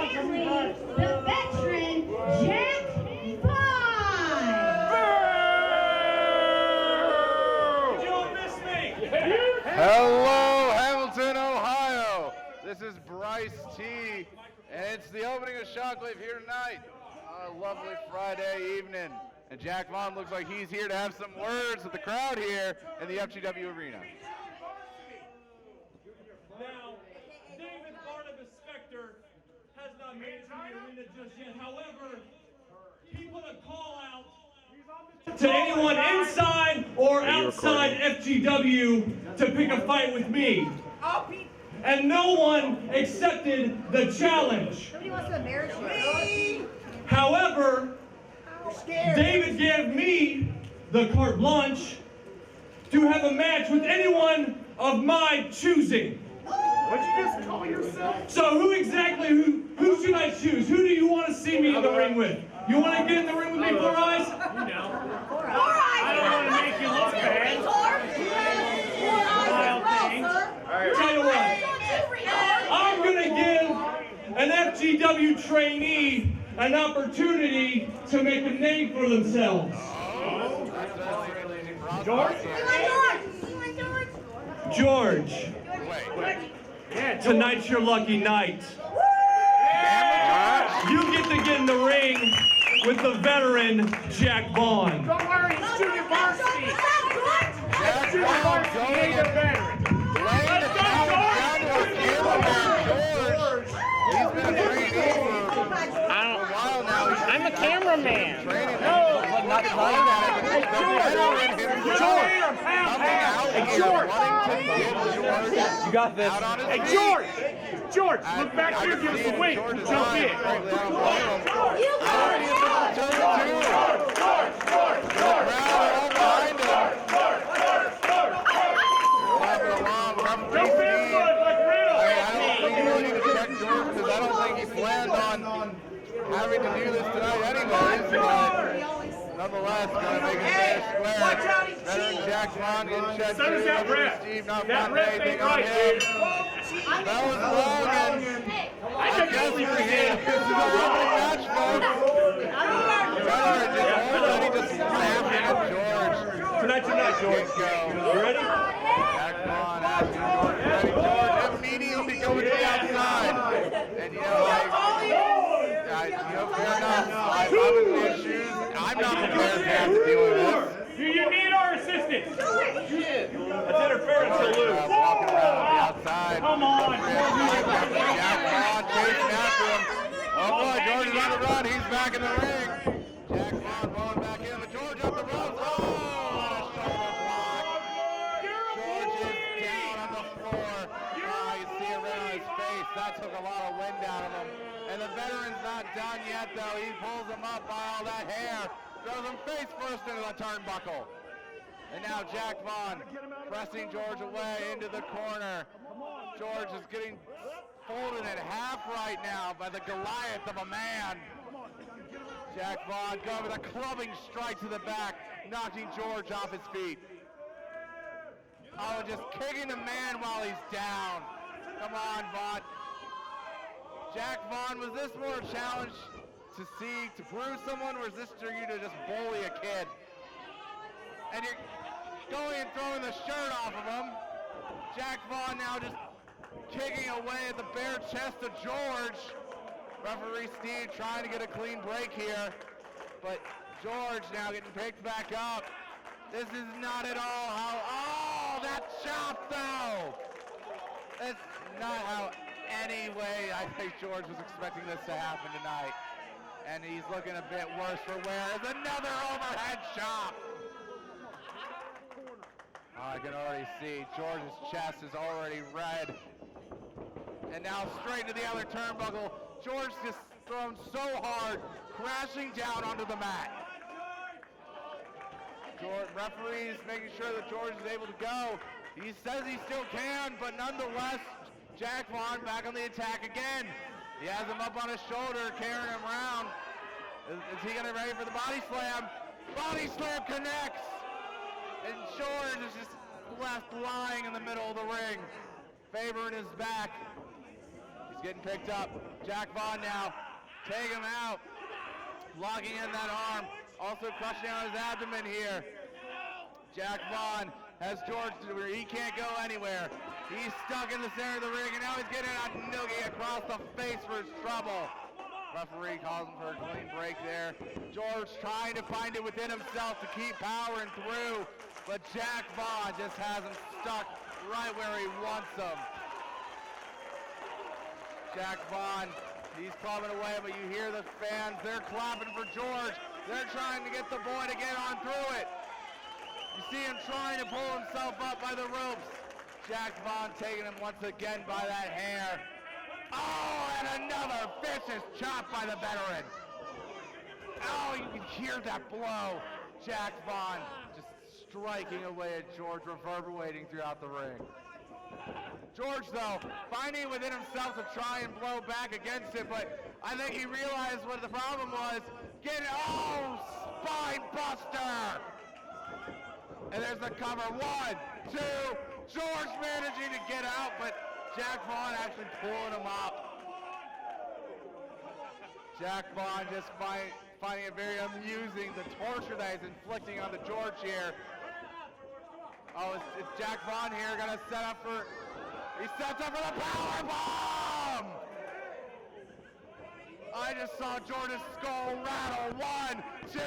family, the veteran Jack Vaughn. You don't miss me. Hello, Hamilton, Ohio. This is Bryce T, and it's the opening of Shockwave here tonight on a lovely Friday evening. And Jack Vaughn looks like he's here to have some words with the crowd here in the FGW arena. Now, David Barnabas Spector has not made it to the arena just yet. However, he put a call out to anyone inside or outside FGW to pick a fight with me. And no one accepted the challenge. Nobody wants to embarrass you. However, David gave me the carte blanche to have a match with anyone of my choosing. What'd you just call yourself? So who should I choose? Who do you want to see me in the ring with? You want to get in the ring with me, Four Eyes? You know. Four Eyes. I don't want to make you look bad. Tell you what, I'm going to give an FGW trainee an opportunity to make a name for themselves. George? George, Yeah, tonight's your lucky night. You get in the ring with the veteran Jack Vaughn. Don't worry, it's junior varsity. It's junior varsity, he ain't a veteran. Let's go, George! He's been a trainee for a while now. I'm a cameraman. No, but not playing at it. Hey, George! You got this. Hey, George! George, look back here, give us a wink. Jump in. Jump in, bud, like real. I don't think you really need to check George because I don't think he planned on having to do this tonight anyways. But nonetheless, going to make it fair square. Watch out, he's Veteran cheating. Jack Vaughn getting checked So does that ref. Steve not That finding ref anything ain't on right, him. dude. That was Logan. I think Guess that's we're what here. This is a opening match, folks. Veteran just already just snapping at George. Tonight's your night, George. You ready? Jack Vaughn asking George ready. George immediately going to the outside. And you know, fair enough. I was in his shoes. I'm not prepared to have to deal with this. Do you need our assistance? That's interference to lose. Walking around on the outside. Come on. Jack Vaughn chasing after him. Oh boy, George is on the run. He's back in the ring. Jack Vaughn rolling back in, but George up the ropes. Oh, what a shoulder block. George is down on the floor. Oh, you see it right on his face. That took a lot of wind out of him. And the veteran's not done yet, though. He pulls him up by all that hair. Throws him face first into the turnbuckle. And now Jack Vaughn pressing George away into the corner. George is getting folded in half right now by the Goliath of a man. Jack Vaughn going with a clubbing strike to the back, knocking George off his feet. Oh, just kicking the man while he's down. Come on, Vaughn. Jack Vaughn, was this more a challenge to see, to prove someone, or is this for you to just bully a kid? And you're going and throwing the shirt off of him. Jack Vaughn now just kicking away at the bare chest of George. Referee Steve trying to get a clean break here, but George now getting picked back up. This is not at all how, oh, that chop though! That's not how any way I think George was expecting this to happen tonight. And he's looking a bit worse for wear as another overhead chop. I can already see George's chest is already red. And now straight to the other turnbuckle. George just thrown so hard, crashing down onto the mat. Referees making sure that George is able to go. He says he still can, but nonetheless, Jack Vaughn back on the attack again. He has him up on his shoulder, carrying him around. Is he gonna ready for the body slam? Body slam connects! And George is just left lying in the middle of the ring. Faber in his back. He's getting picked up. Jack Vaughn now, take him out. Locking in that arm, also crushing down his abdomen here. Jack Vaughn has George to where he can't go anywhere. He's stuck in the center of the ring, and now he's getting a noogie across the face for his trouble. Referee calls him for a clean break there. George trying to find it within himself to keep powering through, but Jack Vaughn just has him stuck right where he wants him. Jack Vaughn, he's clubbing away, but you hear the fans, they're clapping for George. They're trying to get the boy to get on through it. You see him trying to pull himself up by the ropes. Jack Vaughn taking him once again by that hair. Oh, and another vicious chop by the veteran. Oh, you can hear that blow. Jack Vaughn just striking away at George, reverberating throughout the ring. George, though, finding it within himself to try and blow back against it, but I think he realized what the problem was. Spine buster! And there's the cover. 1, 2, George managing to get out, but Jack Vaughn actually pulling him up. Jack Vaughn just finding it very amusing, the torture that he's inflicting on the George here. Oh, is Jack Vaughn here gonna set up for, he sets up for the power bomb! I just saw George's skull rattle. 1, 2,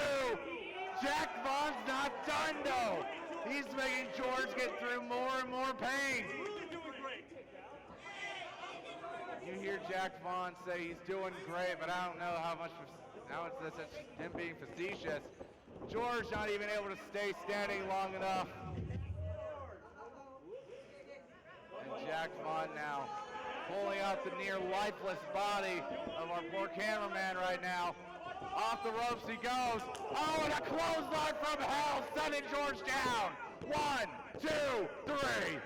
Jack Vaughn's not done though. He's making George get through more and more pain. You hear Jack Vaughn say he's doing great, but I don't know how much, now it's him being facetious. George not even able to stay standing long enough. And Jack Vaughn now pulling out the near lifeless body of our poor cameraman right now. Off the ropes he goes. Oh, and a clothesline from hell, sending George down. 1, 2, 3.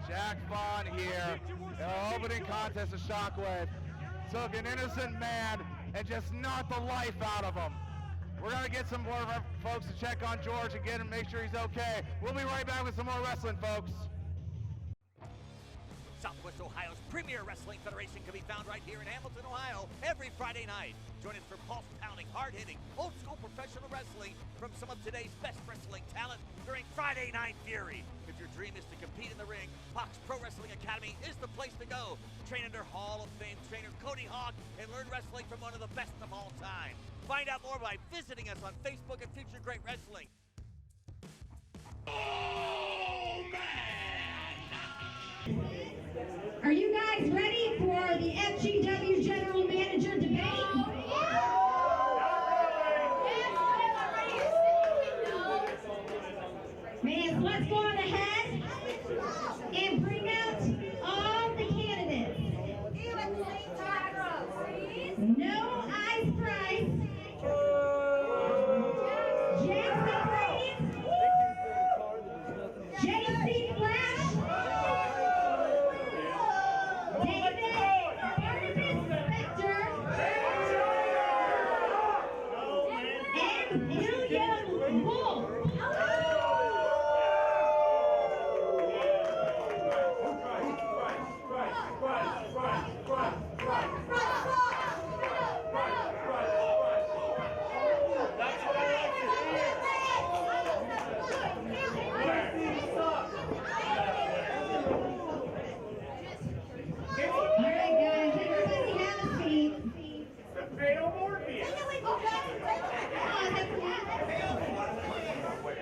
Jack Vaughn here, the opening contest of Shockwave, took an innocent man and just knocked the life out of him. We're going to get some more of our folks to check on George and get him, make sure he's okay. We'll be right back with some more wrestling, folks. Southwest Ohio's premier wrestling federation can be found right here in Hamilton, Ohio, every Friday night. Join us for pulse-pounding, hard-hitting, old-school professional wrestling from some of today's best wrestling talent during Friday Night Fury. If your dream is to compete in the ring, Fox Pro Wrestling Academy is the place to go. Train under Hall of Fame trainer Cody Hawk and learn wrestling from one of the best of all time. Find out more by visiting us on Facebook at Future Great Wrestling. Oh, man! Are you guys ready for the FGW General Manager debate? Man, let's go on ahead and bring out all the candidates. No ice price. Jackson Breeze. JC Flash. David Barnabas Spector. And William Wolf.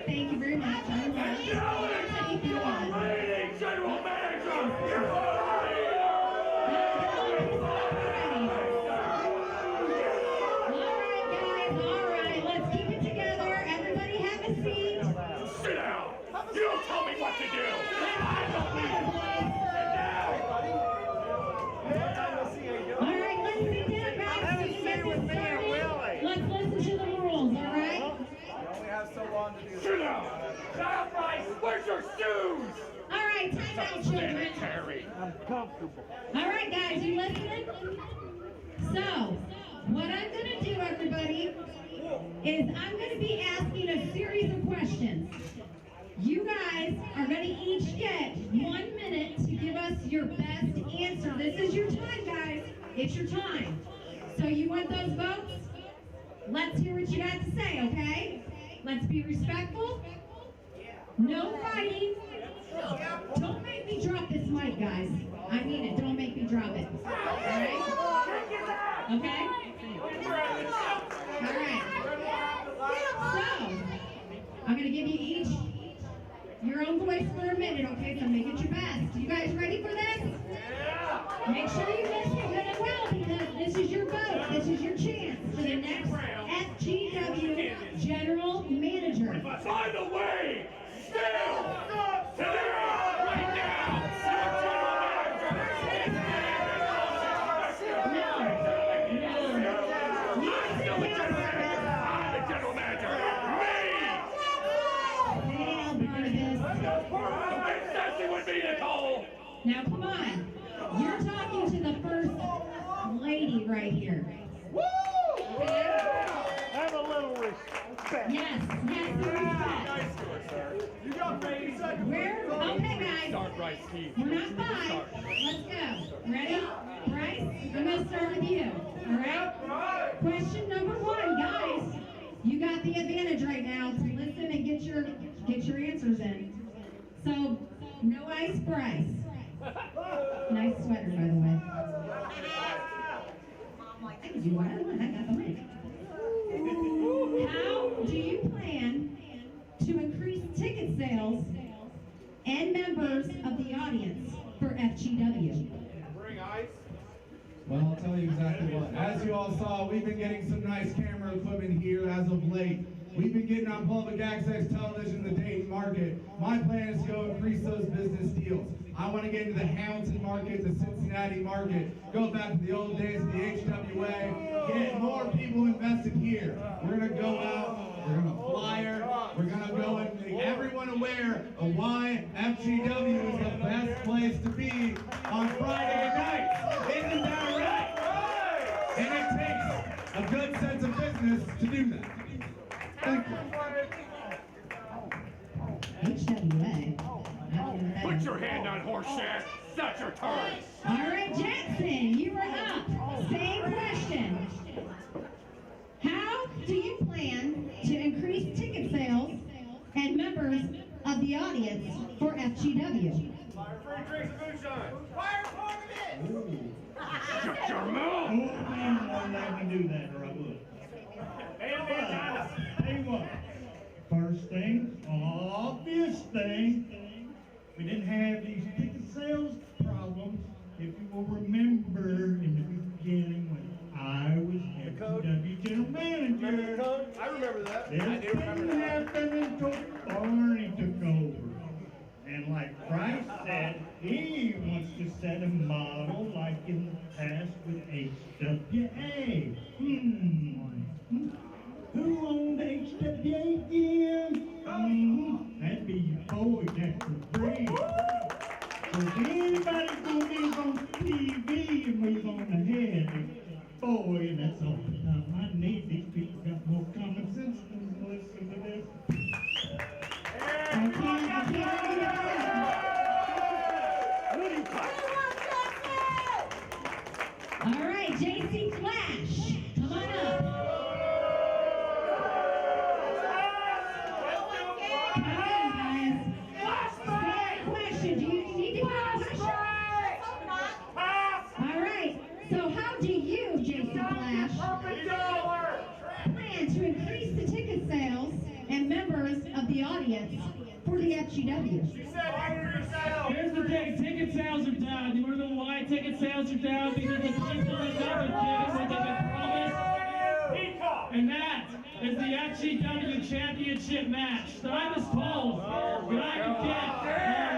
Thank you very much. General Manager, All right, let's keep it together. Everybody have a seat. sit down. You don't tell me what to do. I don't need it. All right, let's sit down, guys. So you get this started. Let's listen to the rules, all right? Sit down. Stop right out, children. I'm comfortable. All right, guys, you listening? So, what I'm going to do, everybody, is I'm going to be asking a series of questions. You guys are going to each get 1 minute to give us your best answer. This is your time, guys. It's your time. So you want those votes? Let's hear what you got to say, okay? Let's be respectful. No fighting. Don't make me drop this mic, guys. I mean it. Don't make me drop it. All right? Okay? All right. So, I'm going to give you each your own voice for a minute, okay? So make it your best. You guys ready for this? Make sure you listen good and well, because this is your vote. This is your chance for the next FGW General Manager. By the way, still today, right now, Now, come on. You're talking to the first lady right here. Woo! Have a little respect. Yes, respect. You got 30 seconds. Okay, guys. We're not five. Let's go. Ready? Bryce, I'm going to start with you. All right? Question number 1, guys. You got the advantage right now to listen and get your answers in. So, no ice, Bryce. Nice sweater, by the way. I can do what I want. I got the mic. How do you plan to increase ticket sales and members of the audience for FGW? Bring ice. Well, I'll tell you exactly what. As you all saw, we've been getting some nice camera equipment here as of late. We've been getting on public access television in the Dayton market. My plan is to go increase those business deals. I want to get into the Hamilton market, the Cincinnati market, go back to the old days of the HWA, get more people invested here. We're going to go out, we're going to flyer, we're going to go and make everyone aware of why FGW is the best place to be on Friday nights. Isn't that right? And it takes a good sense of business to do that. Thank you. HWA. Put your hand on horse shaft. That's your turn. All right, Jackson, you are up. Same question. How do you plan to increase ticket sales and members of the audience for FGW? Fire free drinks and moonshine. Fire tournament. Shut your mouth! Please don't let me do that, or I would. Tell you what, first thing, obvious thing, we didn't have these ticket sales problems. If you will remember in the beginning when I was FGW General Manager. I remember that. This didn't happen until Barney took over. And like Bryce said, he wants to set a model like in the past with HWA. Who owned HWA again? That'd be your boy, Dr. Bree. So if anybody's gonna be on TV and move on ahead, boy, and that's all the time I need. These people got more common sense than to listen to this. All right, JC Flash, come on up. Come on, guys. Same question. Do you need to have a question? All right. So how do you, JC Flash, plan to increase the ticket sales and members of the audience for the FGW? Here's the thing, ticket sales are down. You want to know why ticket sales are down? Because the people that haven't given what they've been promised. And that is the FGW Championship match that I was told that I could get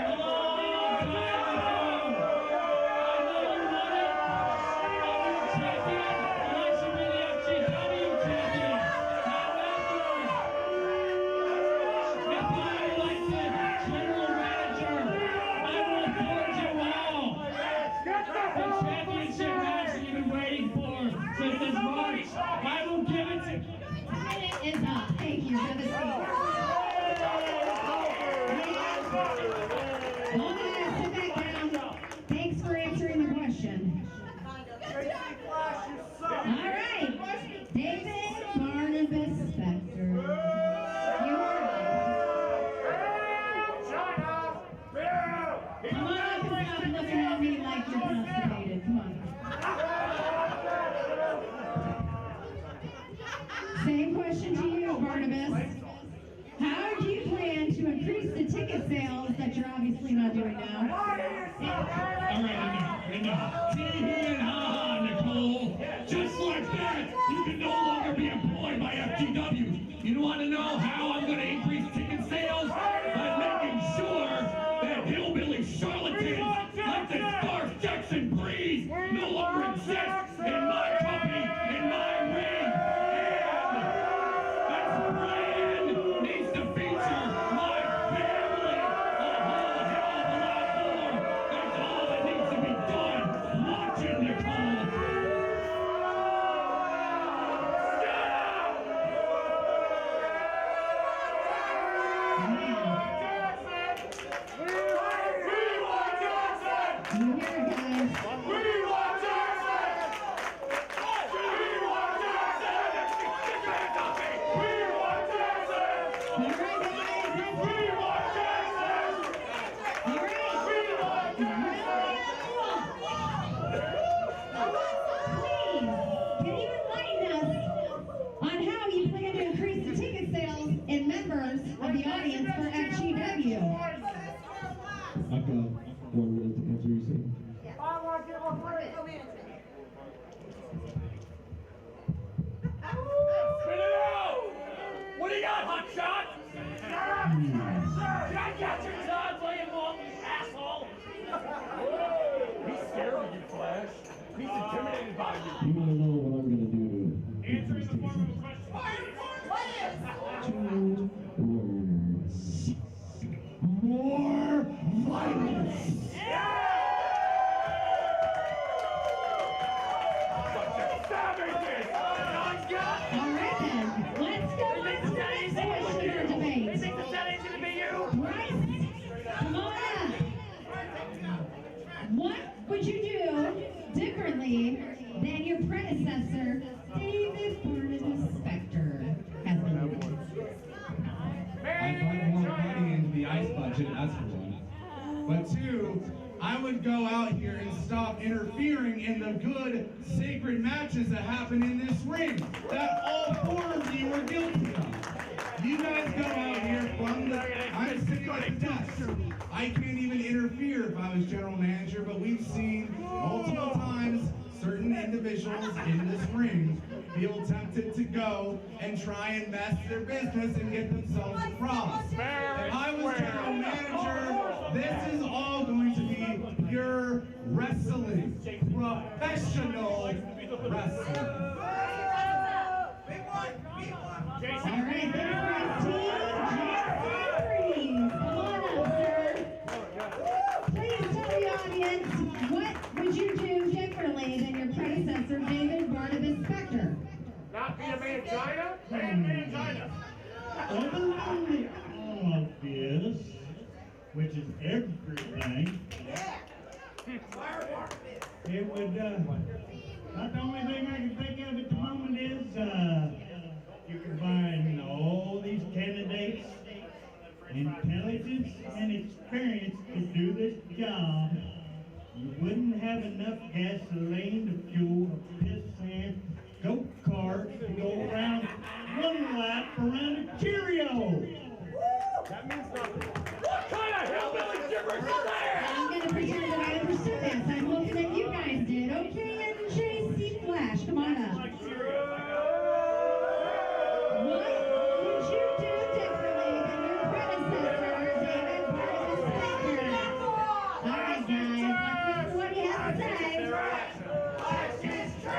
a long time ago. I know you want it. I'm your champion, and I should be the FGW champion. However, if I like the general manager, I want Hold on, sit back down. Thanks for answering the question. All right, David Barnabas Spector. You are up. Come on up and stop looking at me like you're constipated. Come on. Same question to you, Barnabas. How do you plan to increase the ticket sales that you're obviously not doing now? All right, enough. Tee-hee and ha-ha, Nicole. Just like that, you can no longer be employed by FGW. You want to know how I'm going to increase ticket sales? By making sure that hillbilly charlatans like the Scarf Jackson Breeze no longer exist in my company, in my ring. And this brand needs to feature my family a whole hell of a lot more. That's all that needs to be done. Watch it, Nicole. You hear it, guys. All right, guys, let's go. All right. Please, can you enlighten us on how you plan to increase the ticket sales and members of the audience for FGW? I've got 1 minute to answer you, sir. Spit it out! What do you got, hot shot? I got your John playing ball, you asshole! He's scared of you, Flash. He's intimidated by you. You want to know what I'm going to do to Answering the form of a question. 2 words. More violence. All right, then. Let's go on to the next question or debate. Bryce, come on up. What would you do differently than your predecessor, David Barnabas Spector, has been doing? I'd put more money into the ice budget, that's for one. But 2, I would go out here and stop interfering in the good, sacred matches that happen in this ring that all 4 of you are guilty of. You guys go out here from the... I'm sitting at the desk. I can't even interfere if I was general manager, but we've seen multiple times certain individuals in this ring feel tempted to go and try and mess their business and get themselves across. If I was general manager, this is all going to be pure wrestling, professional wrestling. All right, there's my team. Come on up, sir. Please tell the audience, what would you do differently than your predecessor, David Barnabas Spector? Not be a mangina? Mangina. Other than the obvious, which is everything, it would, not the only thing I can think of at the moment is, you can find all these candidates, intelligence and experience to do this job. You wouldn't have enough gasoline to fuel a piss-sand go-kart to go around 1 lap around a Cheerio. That means nothing. What kind of hillbilly gibberish is that? I'm going to pretend that I understood this. I'm hoping that you guys did. Okay, NJC Flash, come on up. What would you do differently than your predecessor, David Barnabas Spector? All right, guys, let's listen to what he has to say.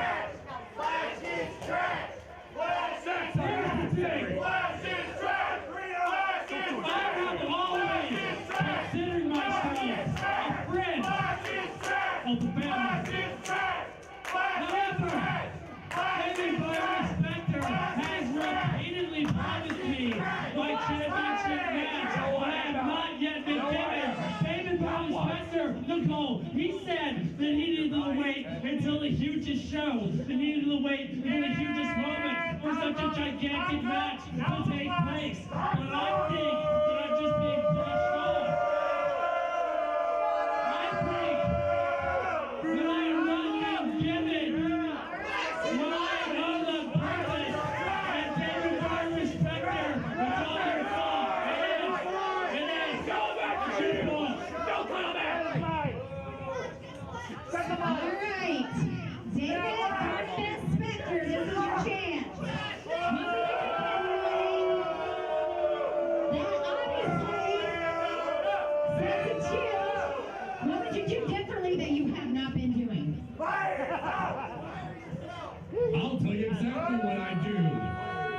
Nicole, he said that he needed to wait until the hugest show, that he needed to wait until the hugest moment for such a gigantic match to take place. But I think that I'm just being brushed off. I think that I am not being given what I know the purpose and David Barber Spector is all their fault. It is. Don't come back! All right, David Barnabas Spector, this is your chance. That obviously sends a chill. What would you do differently that you have not been doing? I'll tell you exactly what I do.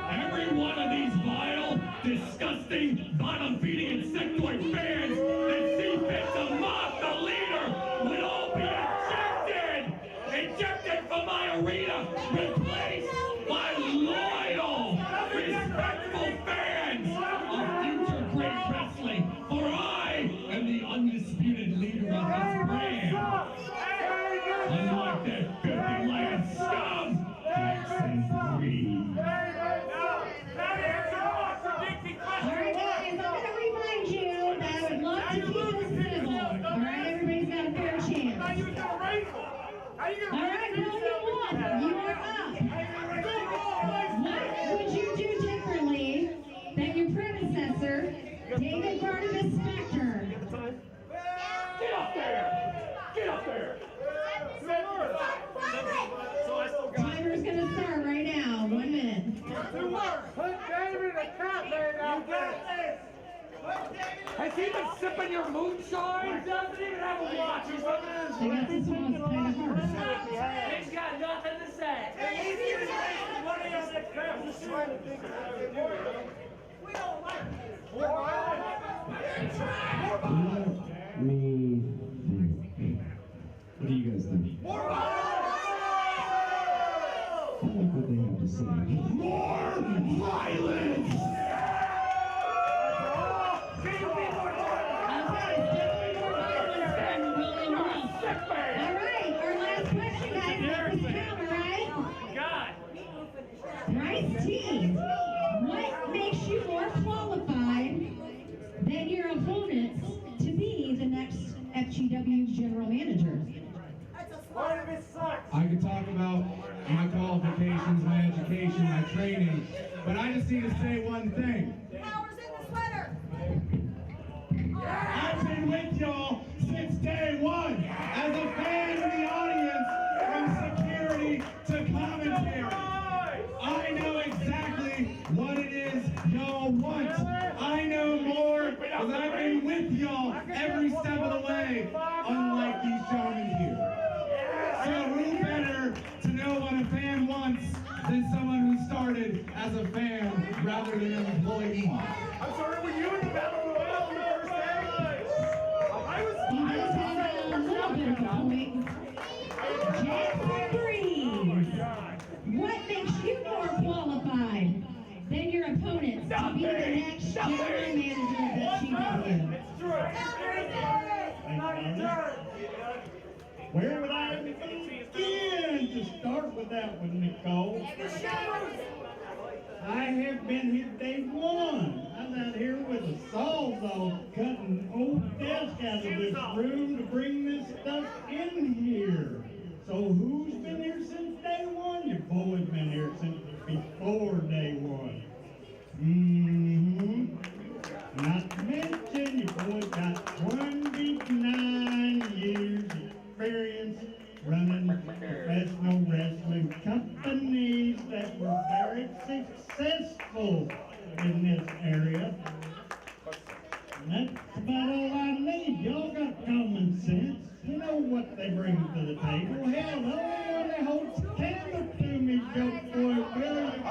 Every one of these vile, disgusting, bottom-feeding insectoid fans that see fit to mock the leader would all be ejected! Ejected from my arena, replaced by loyal, respectful fans of future great wrestling, for I am the undisputed leader of this brand. Unlike that filthy-legged scum, Jackson Breed. All right, guys, I'm going to remind you that I would love to keep this civil. All right, everybody's got a fair chance. All right, Bill, you are up. What would you do differently than your predecessor, David Barnabas Spector? Get up there! Get up there! Timer's going to start right now. 1 minute. Put David a cat man out there. Has he been sipping your moonshine? He doesn't even have a watch. He's looking at his I guess this one's kind of hard. He's got nothing to say. Let me think. What do you guys think? I like what they have to say. More violence! Okay, it's definitely more violence than William Wolf. All right, our last question, guys. Make this count, all right? God. Bryce T, what makes you more qualified than your opponents to be the next FGW general manager? I could talk about my qualifications, my education, my training, but I just need to say one thing. I've been with y'all since day one, as a fan in the audience, from security to commentary. I know exactly what it is y'all want. I know more because I've been with y'all every step of the way, unlike these gentlemen here. So who better to know what a fan wants than someone who started as a fan rather than an employee? I'm sorry, were you in the battle royal on the first day? He does have a little bit of a point. Jackson Breeze, what makes you more qualified than your opponents to be the next general manager of FGW? Where would I begin to start with that one, Nicole? I have been here day one. I'm out here with a sawzall cutting old desk out of this room to bring this stuff in here. So who's been here since day one? Your boy's been here since before day one. Not to mention your boy's got 29 years experience running professional wrestling companies that were very successful in this area. And that's about all I need. Y'all got common sense. You know what they bring to the table. Hell, the only one that holds the candle to me, Joke Boy Billy. I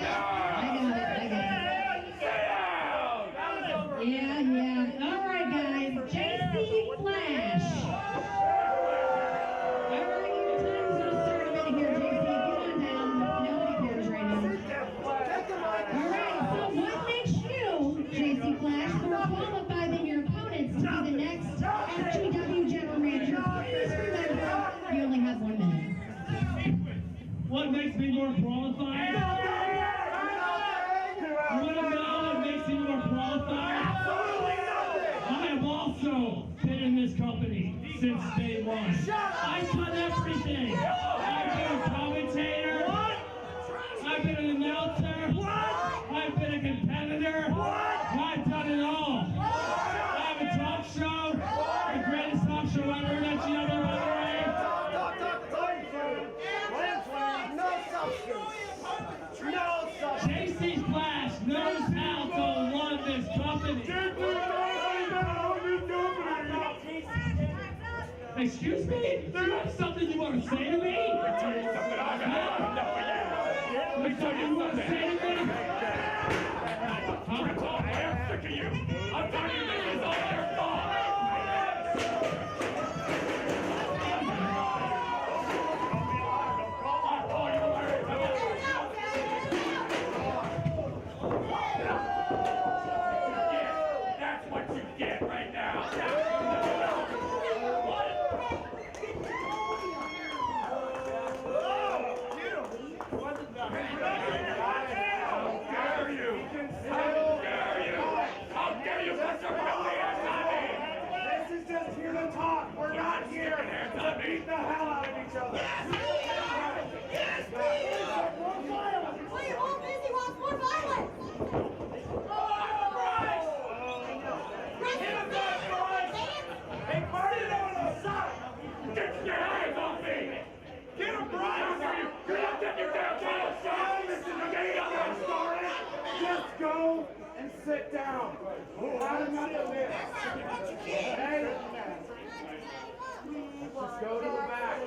got it. Yeah. All right, guys. JC Flash. All right, your time's gonna start a minute here, JC. Get on down. Nobody cares right now. All right, so what makes you, JC Flash, more qualified than your opponents to be the next FGW general also been in this company since day one. I've done everything. I've been a commentator. I've been an announcer. I've been a competitor. I've done it all. I have a talk show, the greatest talk show ever that you ever heard. JC Flash knows how to run this company. Excuse me? Do you have something you want to say to me? I'll tell you something I have. Something you want to say to me? I am sick of you. I'm telling you, this is all your fault. That's what you get right now. Beat the hell out of each other. Yes, please. More violence. Well, you're all busy wants more violence. Hey, party on the side. Get your hands off me. Get him, Brian. You're not getting your damn tail shot. Listen to me. I'm sorry. Just go and sit down. Have enough of this. Hey. Let's go to the back.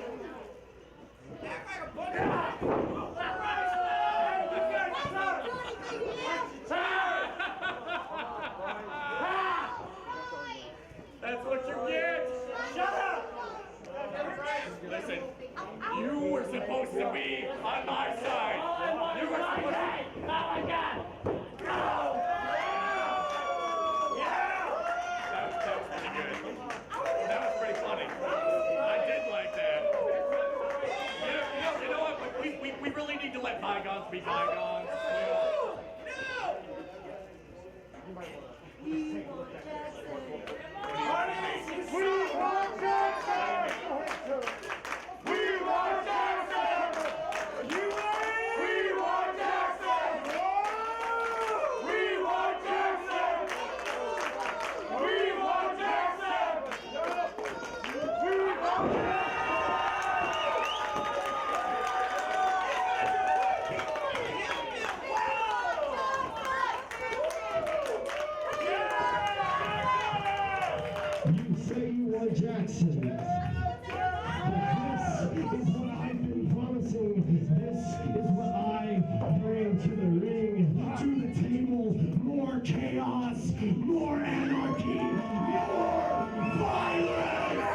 That's what you get. Shut up. Listen, you were supposed to be on my side. You were supposed to. Oh my God. Go. Yeah. That was pretty good. That was pretty funny. I did like that. You know what? We really need to let bygones be bygones. Jackson. But this is what I've been promising. This is what I bring to the ring, to the table. More chaos, more anarchy, more violence.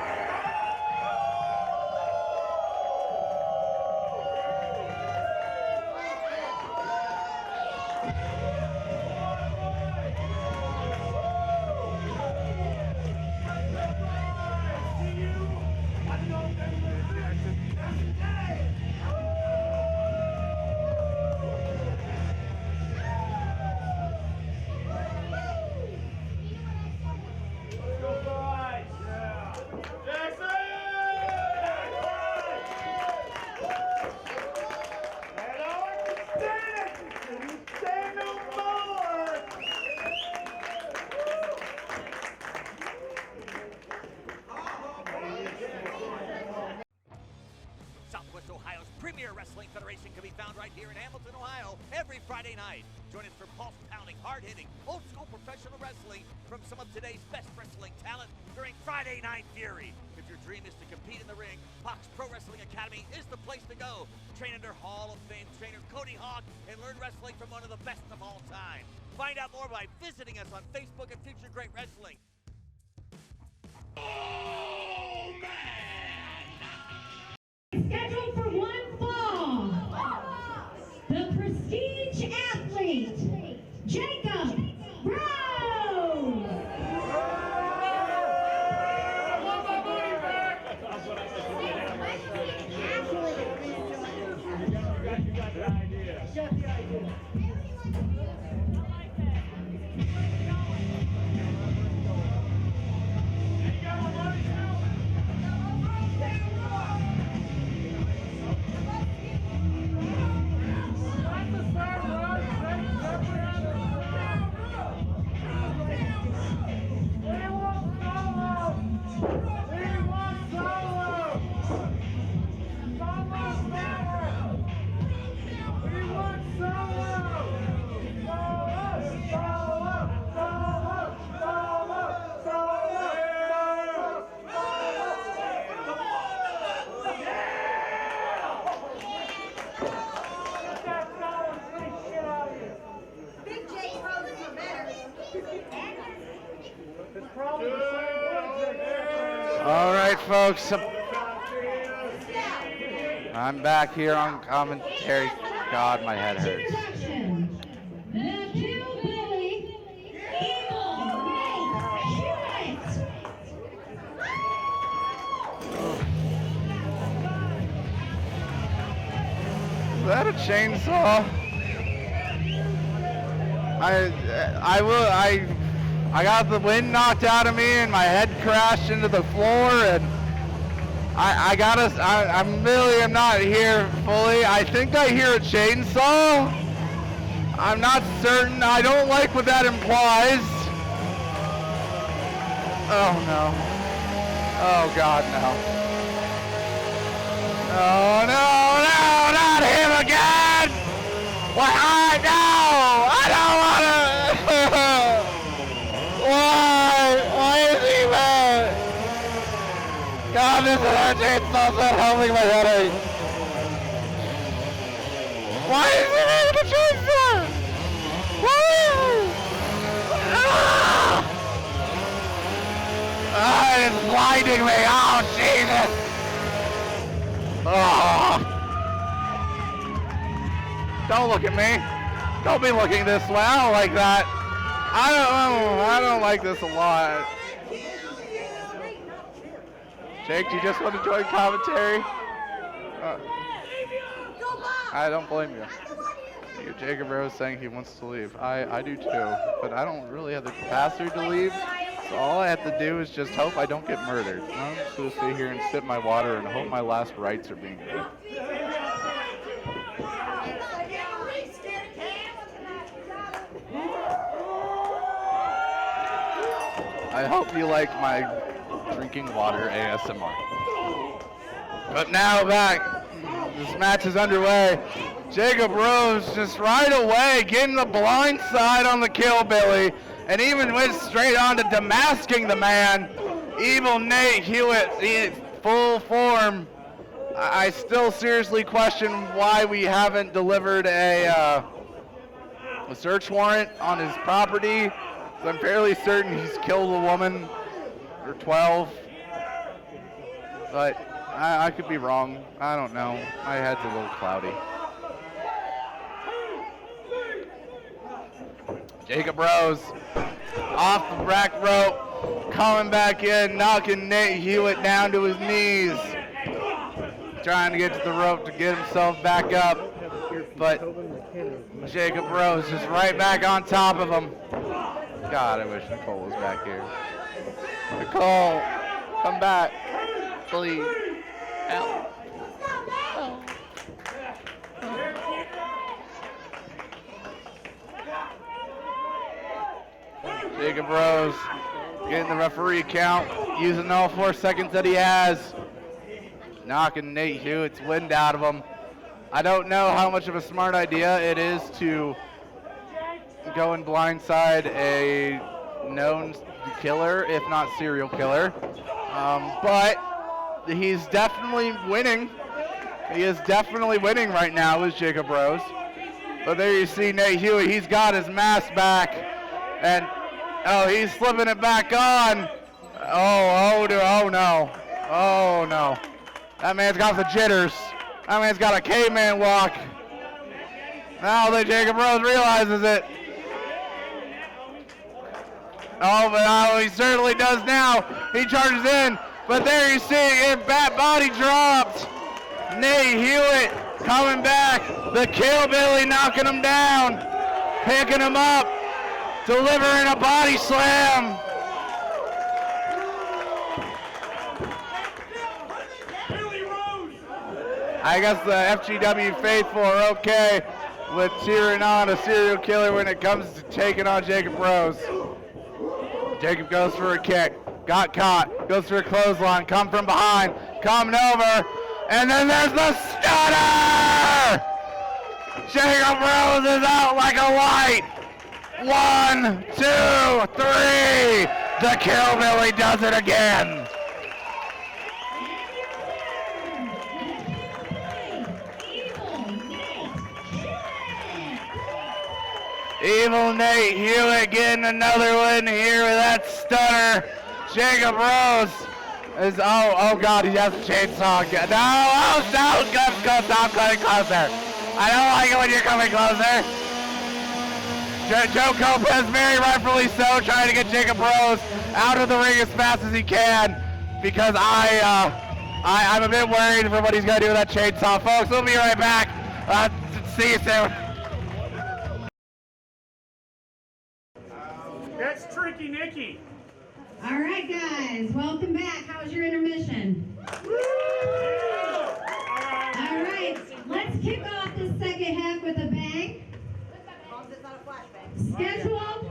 Southwest Ohio's premier wrestling federation can be found right here in Hamilton, Ohio, every Friday night. Join us for pulse-pounding, hard-hitting, old-school professional wrestling from some of today's best wrestling talent during Friday Night Fury. If your dream is to compete in the ring, Fox Pro Wrestling Academy is the place to go. Train under Hall of Fame trainer Cody Hawk and learn wrestling from one of the best of all time. Find out more by visiting us on Facebook at Future Great Wrestling. Oh, man! Scheduled for one fall. The Prestige Athlete, Jacob Rose. You got the idea. You got the idea. All right, folks. I'm back here on commentary. God, my head hurts. Introduction. The Hillbilly Evil Nate Hewitt. Is that a chainsaw? I got the wind knocked out of me and my head crashed into the floor, and I really am not here fully. I think I hear a chainsaw. I'm not certain. I don't like what that implies. Oh no. Oh God, no. Oh no, not him again! Why? No! I don't wanna! Why is he mad? God, this chainsaw's not helping my headache. Why is he mad with the chainsaw? Why? It's blinding me. Oh, Jesus. Oh. Don't look at me. Don't be looking this way. I don't like that. I don't like this a lot. Jake, do you just want to join commentary? I don't blame you. Jacob Rose saying he wants to leave. I do too, but I don't really have the capacity to leave. So all I have to do is just hope I don't get murdered. I'm just going to sit here and sip my water and hope my last rites are being read. I hope you like my drinking water ASMR. But now back, this match is underway. Jacob Rose just right away getting the blind side on the Killbilly, and even went straight on to demasking the man. Evil Nate Hewitt in full form. I still seriously question why we haven't delivered a search warrant on his property. I'm fairly certain he's killed a woman or 12, but I could be wrong. I don't know. My head's a little cloudy. Jacob Rose off the back rope, coming back in, knocking Nate Hewitt down to his knees, trying to get to the rope to get himself back up, but Jacob Rose is right back on top of him. God, I wish Nicole was back here. Nicole, come back, please. Help. Jacob Rose getting the referee count, using all 4 seconds that he has, knocking Nate Hewitt's wind out of him. I don't know how much of a smart idea it is to go and blindside a known killer, if not serial killer. But he's definitely winning. He is definitely winning right now with Jacob Rose. But there you see Nate Hewitt. He's got his mask back. And, oh, he's slipping it back on. Oh no. Oh, no. That man's got the jitters. That man's got a caveman walk. Now that Jacob Rose realizes it. Oh, but he certainly does now. He charges in, but there you see it, bat body dropped. Nate Hewitt coming back. The Killbilly knocking him down, picking him up, delivering a body slam. I guess the FGW faithful are okay with cheering on a serial killer when it comes to taking on Jacob Rose. Jacob goes for a kick, got caught, goes for a clothesline, come from behind, coming over, and then there's the stunner! Jacob Rose is out like a light. 1, 2, 3. The Killbilly does it again. Evil Nate Hewitt getting another win here with that stunner. Jacob Rose Oh God, he has a chainsaw again. No, oh no, go, stop coming closer. I don't like it when you're coming closer. Joe Lopez, very rightfully so, trying to get Jacob Rose out of the ring as fast as he can, because I'm a bit worried for what he's gonna do with that chainsaw. Folks, we'll be right back. See you soon. That's Tricky Nicky. All right, guys, welcome back. How was your intermission? All right, let's kick off this second half with a bang. Scheduled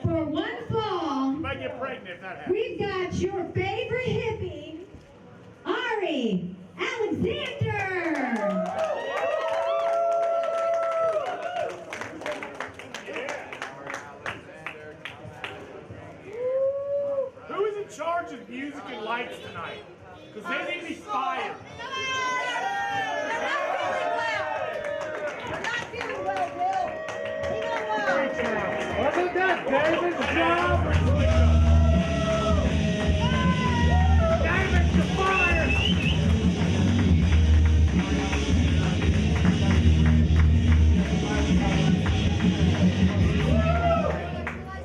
for one fall. You might get pregnant if that happens. We've got your favorite hippie, Ari Alexander. Who is in charge of music and lights tonight? Because they need to be fired. Wasn't that David's job? David's the fire!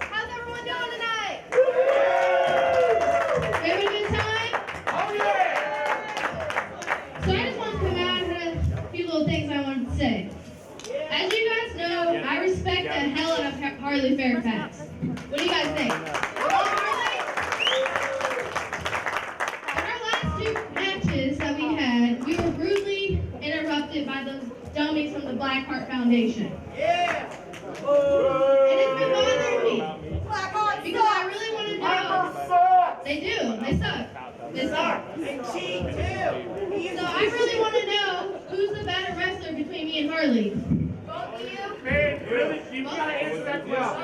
How's everyone doing tonight? Having a good time? Oh yeah! So I just want to come out and have a few little things I wanted to say. As you guys know, I respect the hell out of Harley Fairfax. What do you guys think? Harley? In our last two matches that we had, we were rudely interrupted by those dummies from the Blackheart Foundation. Yeah! And it's been bothering me. Because I really want to know. They do. They suck. They suck. They cheat too! So I really want to know who's the better wrestler between me and Harley. Both of you? Man, really? You gotta answer that question.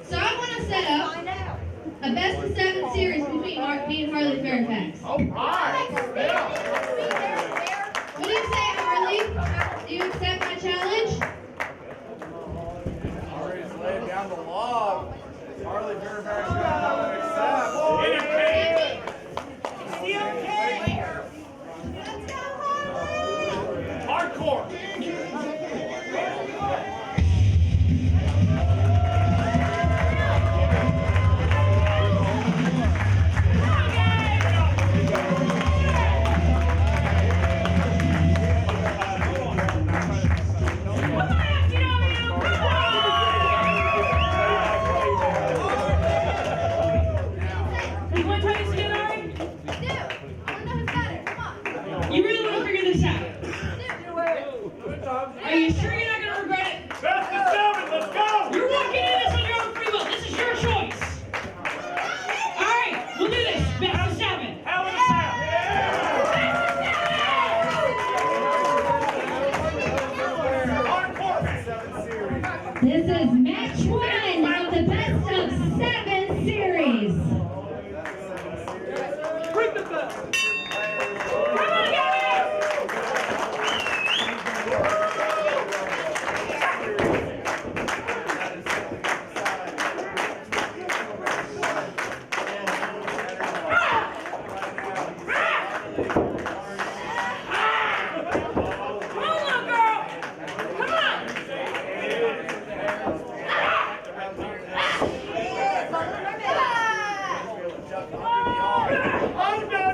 So I want to set up Find out. a best of 7 series between me and Harley Fairfax. All right. Yeah. What do you say, Harley? Do you accept my challenge? Already laid down the law. Harley Fairfax got to accept. Is he okay? Let's go, Harley! Hardcore. You want to try this again, Ari? Do. I want to know who's better. Come on. You really want to figure this out? Do it. Are you sure you're not going to regret it? Best of 7. Let's go. You're walking in this on your own free will. This is your choice. All right, we'll do this. Best of 7. Hell in a cell. Hardcore. This is match 1 of the best of 7 series. Bring the bell. Come on, guys! Come on, little girl! Come on! Oh, no,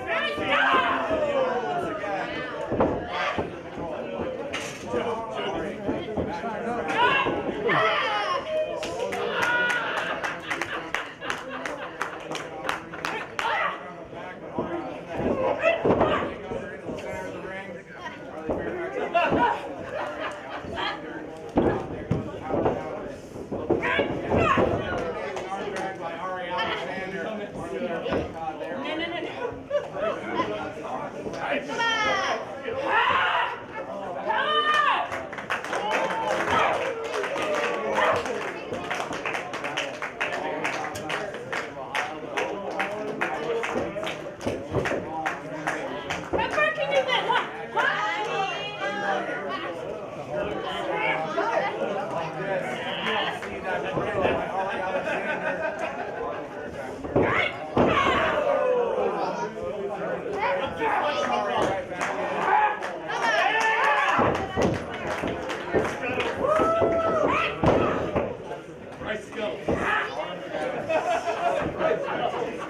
Bryce Scuttle.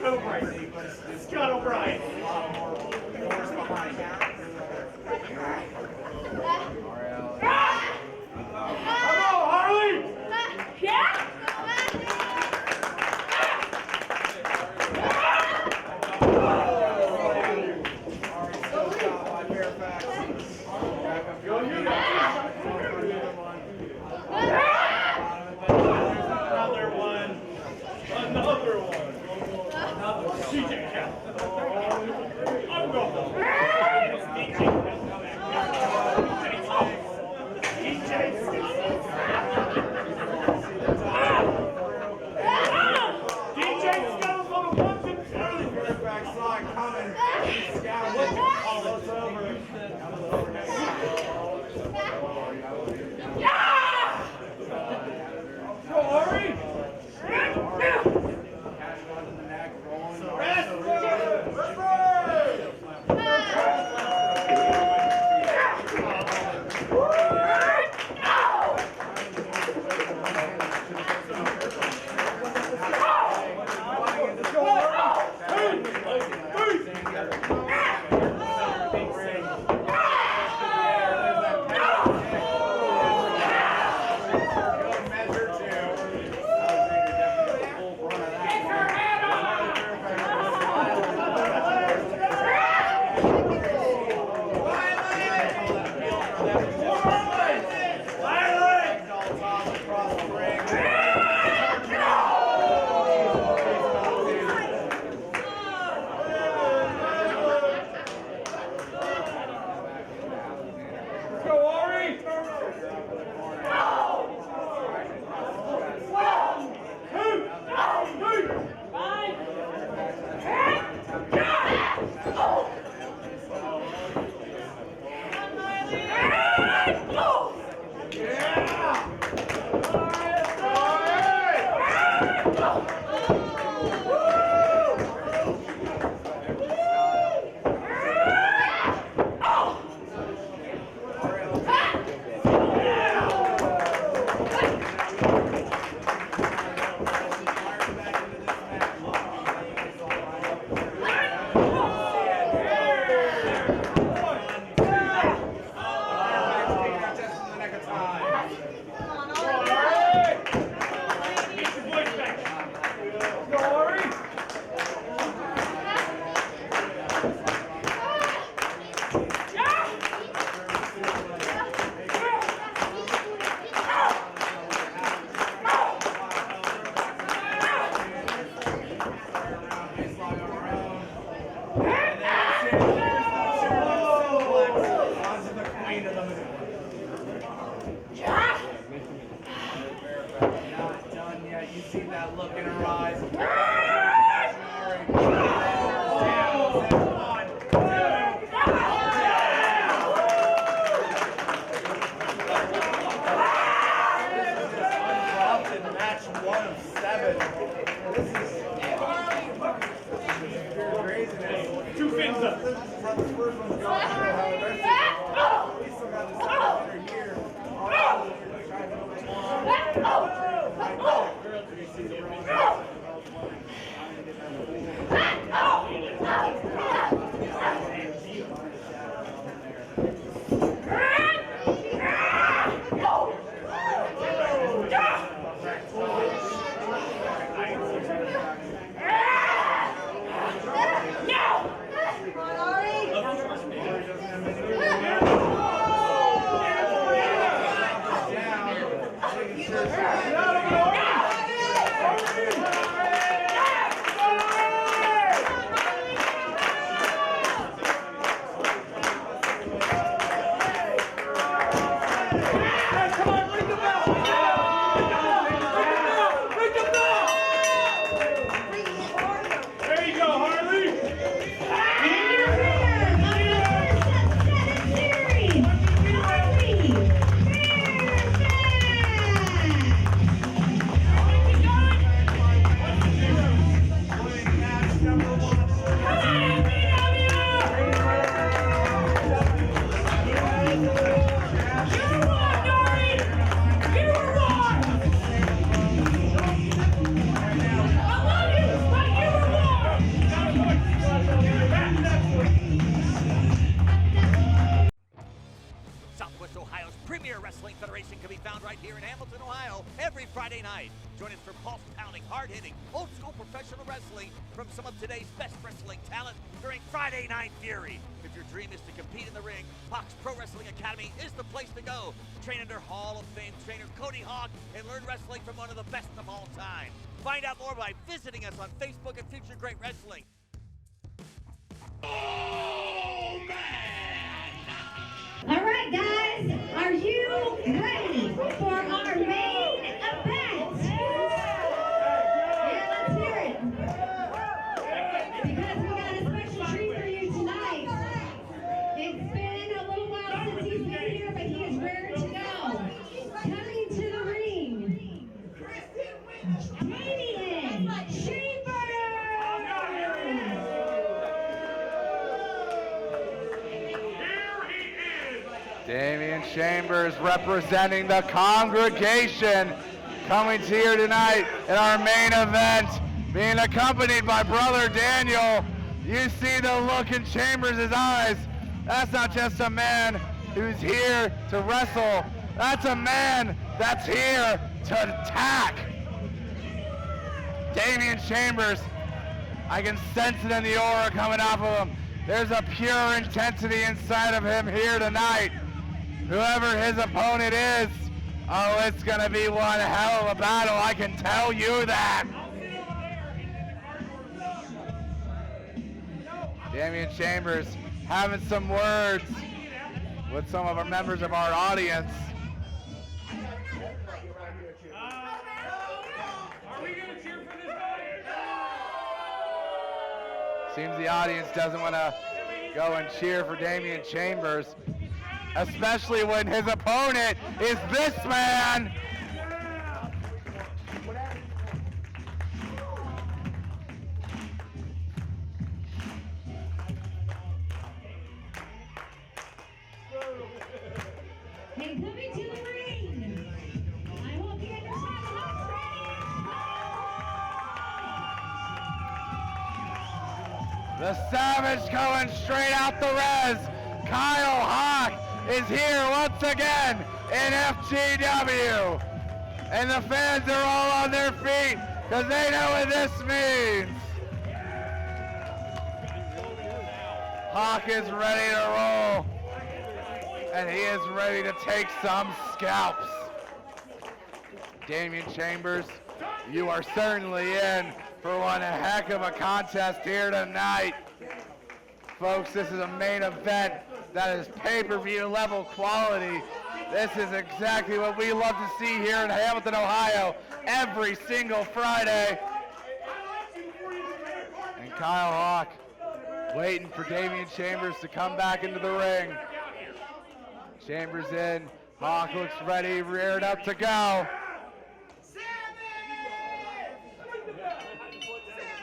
Go Bryce. Scuttle Bryce. Another one. CJ Cal. I'm going. DJ Scuttle's on a bunch of early quarterback saw it coming. Scouted. Oh, it's over. Go, Ari! No! right here in Hamilton, Ohio, every Friday night. Join us for pulse-pounding, hard-hitting, old-school professional wrestling from some of today's best wrestling talent during Friday Night Fury. If your dream is to compete in the ring, Fox Pro Wrestling Academy is the place to go. Train under Hall of Fame trainer Cody Hawk and learn wrestling from one of the best of all time. Find out more by visiting us on Facebook at Future Great Wrestling. Oh, man! All right, guys, are you ready for our main event? Yeah, let's hear it. Because we got a special treat for you tonight. It's been a little while since he's been here, but he is raring to go. Coming to the ring, Damian Chambers! Damian Chambers representing the congregation, coming to here tonight in our main event, being accompanied by Brother Daniel. You see the look in Chambers' eyes. That's not just a man who's here to wrestle. That's a man that's here to attack. Damian Chambers, I can sense it in the aura coming off of him. There's a pure intensity inside of him here tonight. Whoever his opponent is, oh, it's going to be one hell of a battle, I can tell you that. Damian Chambers having some words with some of our members of our audience. Are we going to cheer for this guy? Seems the audience doesn't want to go and cheer for Damian Chambers, especially when his opponent is this man. And coming to the ring, I hope you understand the The Savage going straight out the res. Kyle Hawk is here once again in FGW. And the fans are all on their feet because they know what this means. Hawk is ready to roll. And he is ready to take some scalps. Damian Chambers, you are certainly in for one heck of a contest here tonight. Folks, this is a main event that is pay-per-view level quality. This is exactly what we love to see here in Hamilton, Ohio, every single Friday. And Kyle Hawk waiting for Damian Chambers to come back into the ring. Chambers in, Hawk looks ready, reared up to go.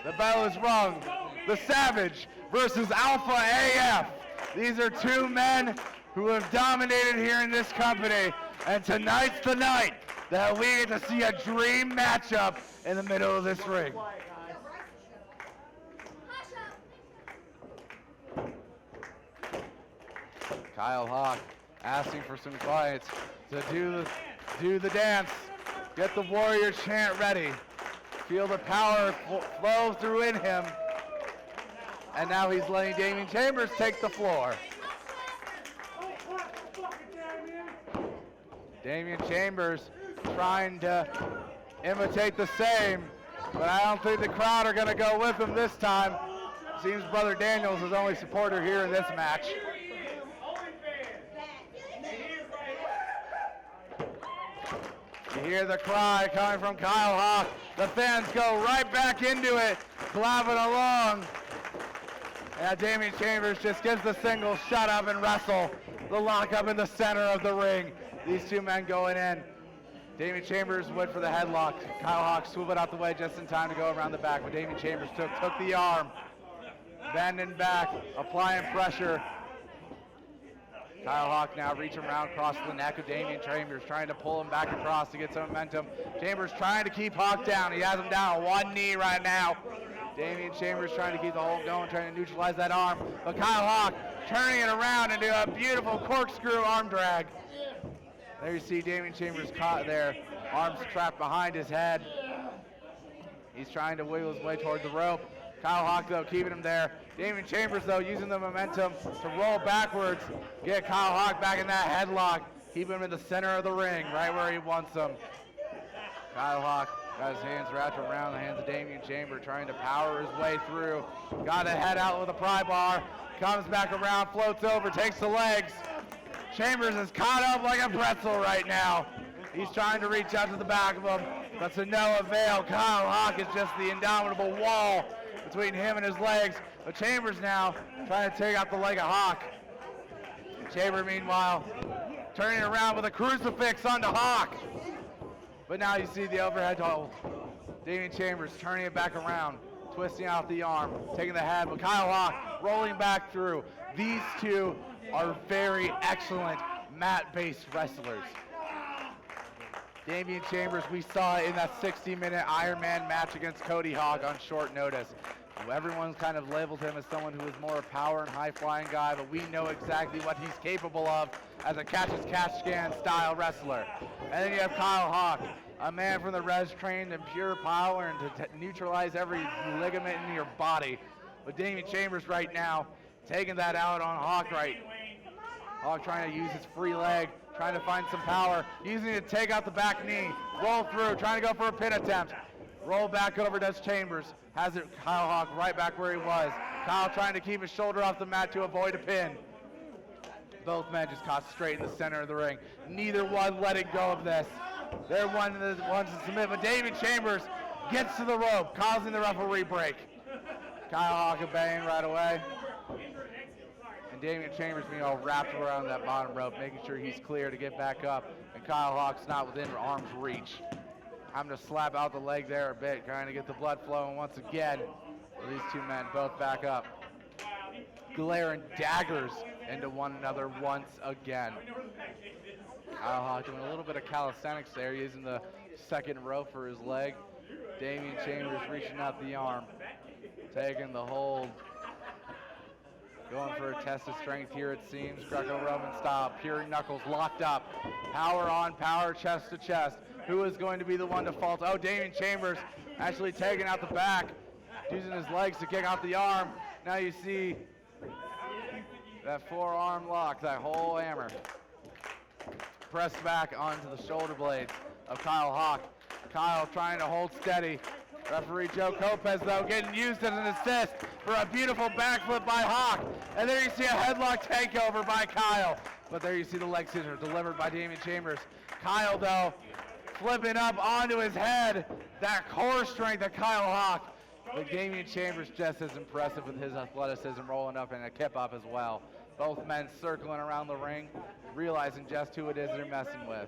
The bell is rung. The Savage versus Alpha AF. These are two men who have dominated here in this company, and tonight's the night that we get to see a dream matchup in the middle of this ring. Kyle Hawk asking for some clients to do the dance, get the warrior chant ready, feel the power flow through in him, and now he's letting Damian Chambers take the floor. Damian Chambers trying to imitate the same, but I don't think the crowd are going to go with him this time. Seems Brother Daniels is the only supporter here in this match. You hear the cry coming from Kyle Hawk. The fans go right back into it, clapping along. And Damian Chambers just gives the single, shut up and wrestle. The lockup in the center of the ring. These two men going in. Damian Chambers went for the headlock. Kyle Hawk swooped out the way just in time to go around the back, but Damian Chambers took the arm. Bending back, applying pressure. Kyle Hawk now reaching around across the neck of Damian Chambers, trying to pull him back across to get some momentum. Chambers trying to keep Hawk down. He has him down on one knee right now. Damian Chambers trying to keep the hold going, trying to neutralize that arm. But Kyle Hawk turning it around into a beautiful corkscrew arm drag. There you see Damian Chambers caught there, arms trapped behind his head. He's trying to wiggle his way toward the rope. Kyle Hawk, though, keeping him there. Damian Chambers, though, using the momentum to roll backwards, get Kyle Hawk back in that headlock, keep him in the center of the ring, right where he wants him. Kyle Hawk got his hands wrapped around the hands of Damian Chambers, trying to power his way through. Got a head out with a pry bar, comes back around, floats over, takes the legs. Chambers is caught up like a pretzel right now. He's trying to reach out to the back of him, but to no avail. Kyle Hawk is just the indomitable wall between him and his legs. But Chambers now trying to take out the leg of Hawk. Chambers, meanwhile, turning around with a crucifix onto Hawk. But now you see the overhead hold. Damian Chambers turning it back around, twisting out the arm, taking the head, but Kyle Hawk rolling back through. These two are very excellent mat-based wrestlers. Damian Chambers, we saw in that 60-minute Iron Man match against Cody Hawk on short notice. Everyone's kind of labeled him as someone who is more a power and high-flying guy, but we know exactly what he's capable of as a catch-as-catch-can style wrestler. And then you have Kyle Hawk, a man from the res trained in pure power and to neutralize every ligament in your body. But Damian Chambers right now taking that out on Hawk right. Hawk trying to use his free leg, trying to find some power, using it to take out the back knee, roll through, trying to go for a pin attempt. Roll back over does Chambers, has it Kyle Hawk right back where he was. Kyle trying to keep his shoulder off the mat to avoid a pin. Both men just caught straight in the center of the ring. Neither one letting go of this. They're one of the ones to submit, but Damian Chambers gets to the rope, causing the referee break. Kyle Hawk obeying right away. And Damian Chambers being all wrapped around that bottom rope, making sure he's clear to get back up. And Kyle Hawk's not within arm's reach. I'm going to slap out the leg there a bit, trying to get the blood flowing once again. These two men both back up, glaring daggers into one another once again. Kyle Hawk doing a little bit of calisthenics there, using the second rope for his leg. Damian Chambers reaching out the arm, taking the hold. Going for a test of strength here, it seems. Greco-Roman style, pure knuckles locked up. Power on power, chest to chest. Who is going to be the one to fault? Oh, Damian Chambers actually taking out the back, using his legs to kick out the arm. Now you see that forearm lock, that whole hammer. Pressed back onto the shoulder blades of Kyle Hawk. Kyle trying to hold steady. Referee Joe Lopez, though, getting used as an assist for a beautiful backflip by Hawk. And there you see a headlock takeover by Kyle. But there you see the leg scissor delivered by Damian Chambers. Kyle, though, flipping up onto his head. That core strength of Kyle Hawk. But Damian Chambers just as impressive with his athleticism, rolling up and a kip up as well. Both men circling around the ring, realizing just who it is they're messing with.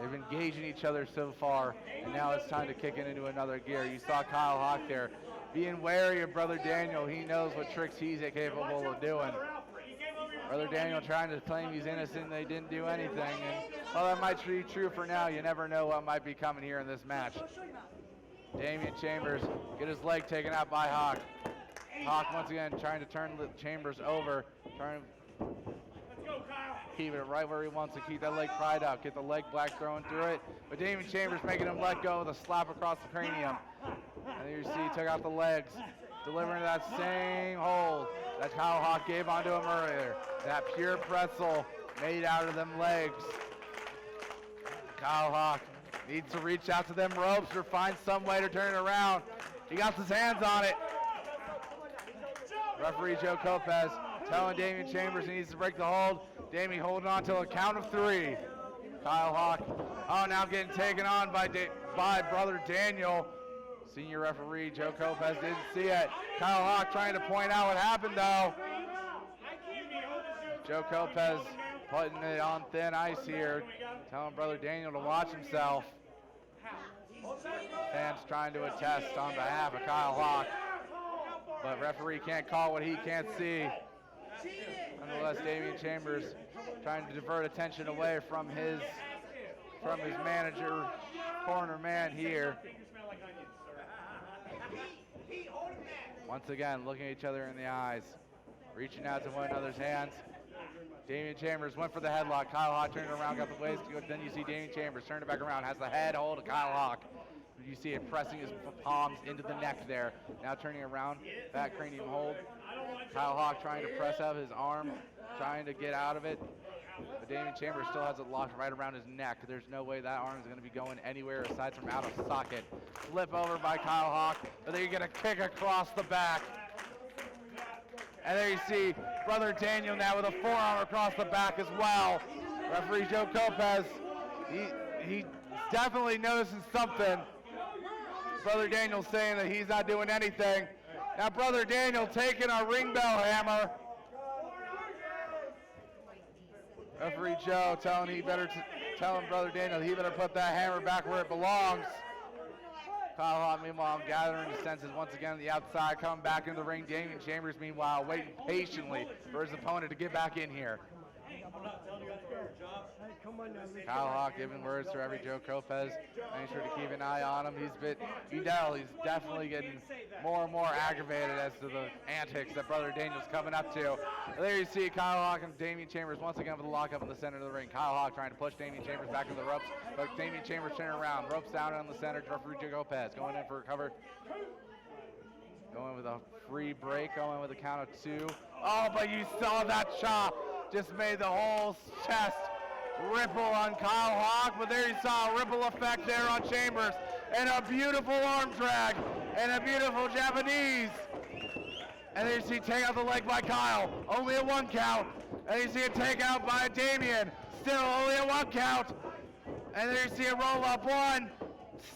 They've engaged in each other so far, and now it's time to kick it into another gear. You saw Kyle Hawk there being wary of Brother Daniel. He knows what tricks he's capable of doing. Brother Daniel trying to claim he's innocent, they didn't do anything. And while that might be true for now, you never know what might be coming here in this match. Damian Chambers get his leg taken out by Hawk. Hawk once again trying to turn the Chambers over, trying to keep it right where he wants to, keep that leg pried up, get the leg black thrown through it. But Damian Chambers making him let go with a slap across the cranium. And you see he took out the legs, delivering that same hold that Kyle Hawk gave onto him earlier. That pure pretzel made out of them legs. Kyle Hawk needs to reach out to them ropes or find some way to turn it around. He got his hands on it. Referee Joe Lopez telling Damian Chambers he needs to break the hold. Damian holding on till a count of 3. Kyle Hawk, now getting taken on by Brother Daniel. Senior referee Joe Lopez didn't see it. Kyle Hawk trying to point out what happened though. Joe Lopez putting it on thin ice here, telling Brother Daniel to watch himself. Fans trying to attest on behalf of Kyle Hawk, but referee can't call what he can't see. Nonetheless, Damian Chambers trying to divert attention away from his manager, corner man here. Once again, looking at each other in the eyes, reaching out to one another's hands. Damian Chambers went for the headlock. Kyle Hawk turned it around, got the waist. Then you see Damian Chambers turn it back around, has the head hold of Kyle Hawk. You see it pressing his palms into the neck there. Now turning around, back cranium hold. Kyle Hawk trying to press up his arm, trying to get out of it. But Damian Chambers still has it locked right around his neck. There's no way that arm is going to be going anywhere aside from out of socket. Flip over by Kyle Hawk, but then you get a kick across the back. And there you see Brother Daniel now with a forearm across the back as well. Referee Joe Lopez, he definitely noticing something. Brother Daniel saying that he's not doing anything. Now Brother Daniel taking a ring bell hammer. Referee Joe telling Brother Daniel he better put that hammer back where it belongs. Kyle Hawk, meanwhile, gathering his senses once again on the outside, coming back into the ring. Damian Chambers, meanwhile, waiting patiently for his opponent to get back in here. Kyle Hawk giving words to every Joe Lopez, making sure to keep an eye on him. He's definitely getting more and more aggravated as to the antics that Brother Daniel's coming up to. There you see Kyle Hawk and Damian Chambers once again with a lockup in the center of the ring. Kyle Hawk trying to push Damian Chambers back into the ropes, but Damian Chambers turning around. Ropes down in the center to referee Joe Lopez, going in for a cover. Going with a free break, going with a count of 2. Oh, but you saw that chop. Just made the whole chest ripple on Kyle Hawk, but there you saw a ripple effect there on Chambers, and a beautiful arm drag, and a beautiful Japanese. And then you see take out the leg by Kyle, only a 1 count. And you see a takeout by Damian, still only a 1 count. And then you see a roll up 1,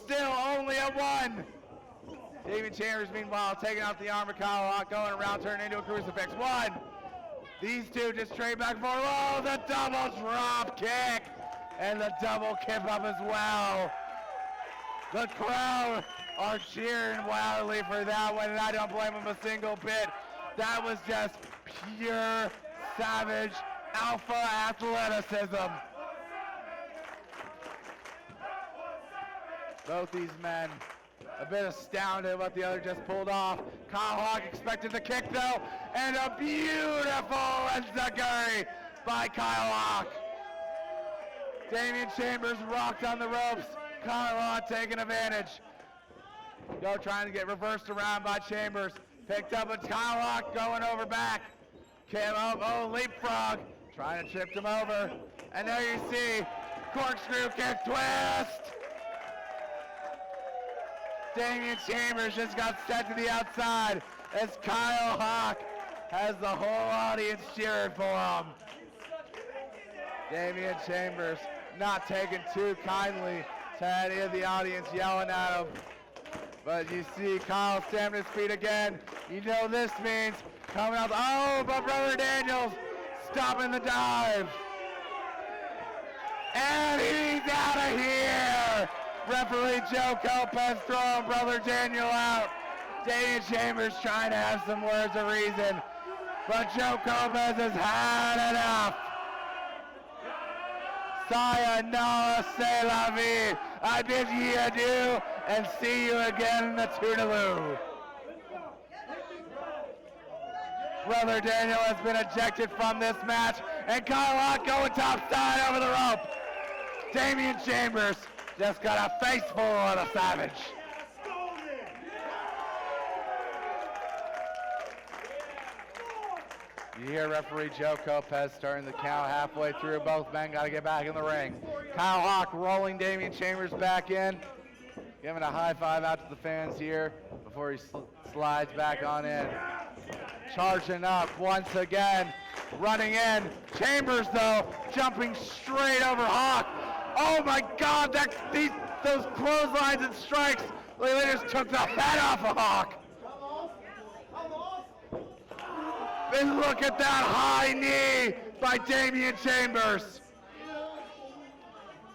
still only a 1. Damian Chambers, meanwhile, taking out the arm of Kyle Hawk, going around, turning into a crucifix. 1. These two just straight back and forth. Oh, the double drop kick. And the double kip up as well. The crowd are cheering wildly for that one, and I don't blame them a single bit. That was just pure savage alpha athleticism. Both these men a bit astounded what the other just pulled off. Kyle Hawk expected the kick though, and a beautiful enziguri by Kyle Hawk. Damian Chambers rocked on the ropes. Kyle Hawk taking advantage. Go trying to get reversed around by Chambers. Picked up with Kyle Hawk going over back. Came up, oh, leapfrog. Trying to trip him over. And there you see corkscrew kick twist. Damian Chambers just got set to the outside as Kyle Hawk has the whole audience cheering for him. Damian Chambers not taking too kindly to any of the audience yelling at him. But you see Kyle stamping his feet again. You know this means coming up. Oh, but Brother Daniels stopping the dive. And he's out of here. Referee Joe Lopez throwing Brother Daniel out. Damian Chambers trying to have some words of reason. But Joe Lopez has had enough. Sayonara, c'est la vie. I bid ye adieu and see you again in the Toodaloo. Brother Daniel has been ejected from this match, and Kyle Hawk going topside over the rope. Damian Chambers just got a face full of a savage. You hear referee Joe Lopez starting the count halfway through. Both men got to get back in the ring. Kyle Hawk rolling Damian Chambers back in. Giving a high five out to the fans here before he slides back on in. Charging up once again. Running in. Chambers, though, jumping straight over Hawk. Oh, my God. Those clotheslines and strikes. They just took the head off of Hawk. And look at that high knee by Damian Chambers.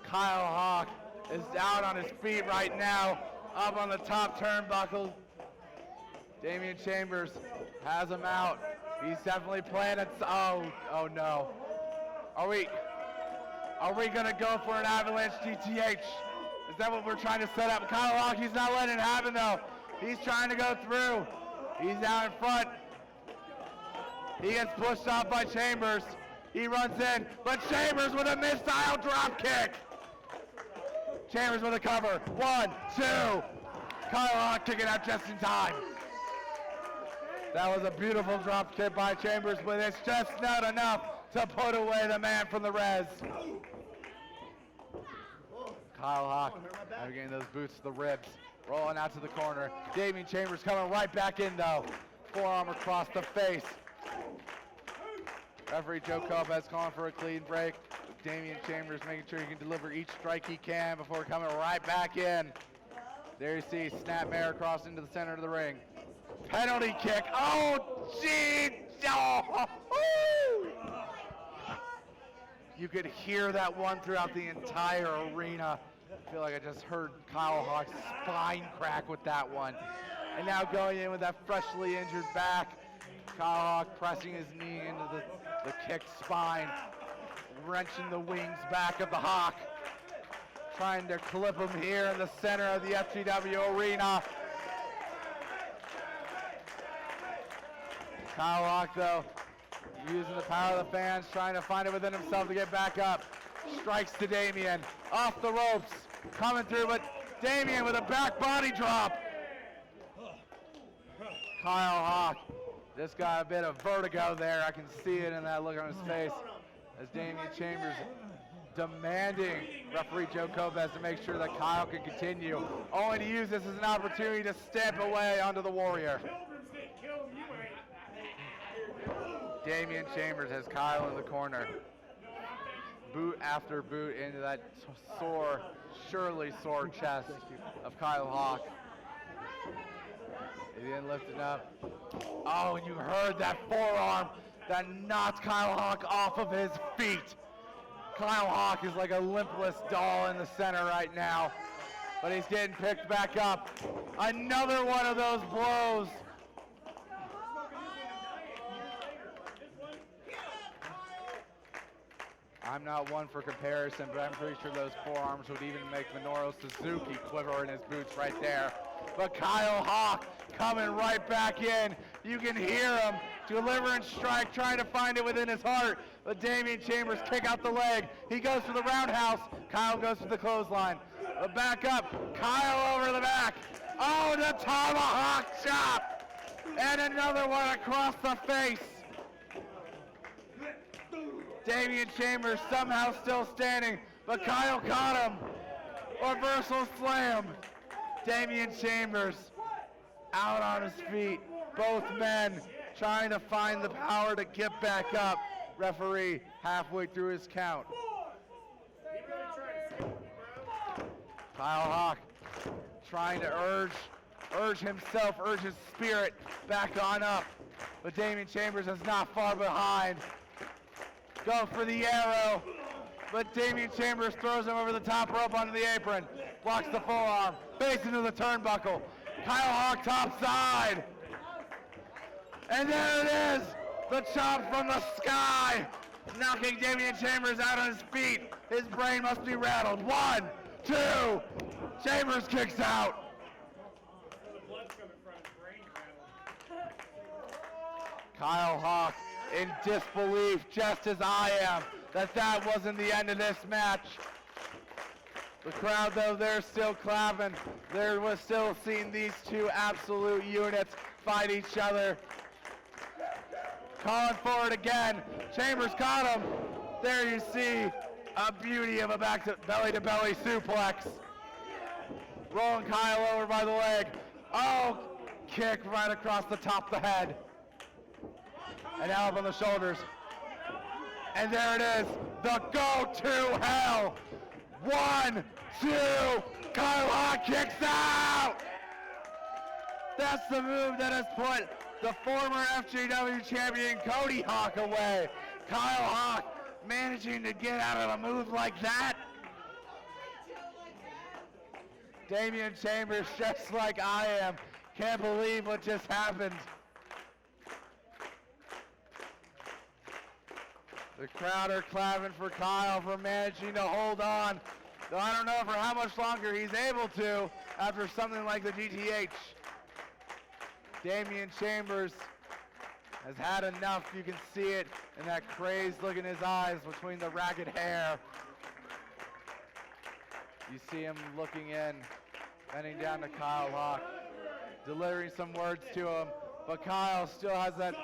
Kyle Hawk is out on his feet right now, up on the top turnbuckle. Damian Chambers has him out. He's definitely playing it. Oh no. Are we gonna go for an avalanche DTH? Is that what we're trying to set up? Kyle Hawk, he's not letting it happen though. He's trying to go through. He's out in front. He gets pushed off by Chambers. He runs in, but Chambers with a missile drop kick. Chambers with a cover. 1, 2. Kyle Hawk kicking out just in time. That was a beautiful drop kick by Chambers, but it's just not enough to put away the man from the res. Kyle Hawk getting those boots to the ribs, rolling out to the corner. Damian Chambers coming right back in though. Forearm across the face. Referee Joe Lopez calling for a clean break. Damian Chambers making sure he can deliver each strike he can before coming right back in. There you see snapmare across into the center of the ring. Penalty kick. Oh, gee. Oh. You could hear that one throughout the entire arena. I feel like I just heard Kyle Hawk's spine crack with that one. And now going in with that freshly injured back. Kyle Hawk pressing his knee into the kicked spine, wrenching the wings back of the Hawk, trying to clip him here in the center of the FGW arena. Kyle Hawk, though, using the power of the fans, trying to find it within himself to get back up. Strikes to Damian, off the ropes, coming through, but Damian with a back body drop. Kyle Hawk just got a bit of vertigo there. I can see it in that look on his face as Damian Chambers demanding referee Joe Lopez to make sure that Kyle can continue, only to use this as an opportunity to step away onto the Warrior. Damian Chambers has Kyle in the corner. Boot after boot into that sore, surely sore chest of Kyle Hawk. He then lifted up. Oh, and you heard that forearm that knocked Kyle Hawk off of his feet. Kyle Hawk is like a limpless doll in the center right now, but he's getting picked back up. Another one of those blows. I'm not one for comparison, but I'm pretty sure those forearms would even make Minoru Suzuki quiver in his boots right there. But Kyle Hawk coming right back in. You can hear him delivering strike, trying to find it within his heart. But Damian Chambers kick out the leg. He goes for the roundhouse. Kyle goes for the clothesline. But back up. Kyle over the back. Oh, the tomahawk chop. And another one across the face. Damian Chambers somehow still standing, but Kyle caught him. Reversal slam. Damian Chambers out on his feet. Both men trying to find the power to get back up. Referee halfway through his count. Kyle Hawk trying to urge himself, urge his spirit back on up. But Damian Chambers is not far behind. Go for the arrow, but Damian Chambers throws him over the top rope onto the apron, blocks the forearm, face into the turnbuckle. Kyle Hawk top side. And there it is, the chop from the sky, knocking Damian Chambers out on his feet. His brain must be rattled. 1, 2, Chambers kicks out. Kyle Hawk in disbelief, just as I am, that wasn't the end of this match. The crowd, though, they're still clapping. We're still seeing these two absolute units fight each other. Calling for it again. Chambers caught him. There you see a beauty of a belly-to-belly suplex. Rolling Kyle over by the leg. Oh, kick right across the top of the head. And now up on the shoulders. And there it is, the go to hell. 1, 2, Kyle Hawk kicks out. That's the move that has put the former FGW champion Cody Hawk away. Kyle Hawk managing to get out of a move like that. Damian Chambers, just like I am, can't believe what just happened. The crowd are clapping for Kyle for managing to hold on. Though I don't know for how much longer he's able to after something like the GTH. Damian Chambers has had enough. You can see it in that crazed look in his eyes between the ragged hair. You see him looking in, bending down to Kyle Hawk, delivering some words to him, but Kyle still has that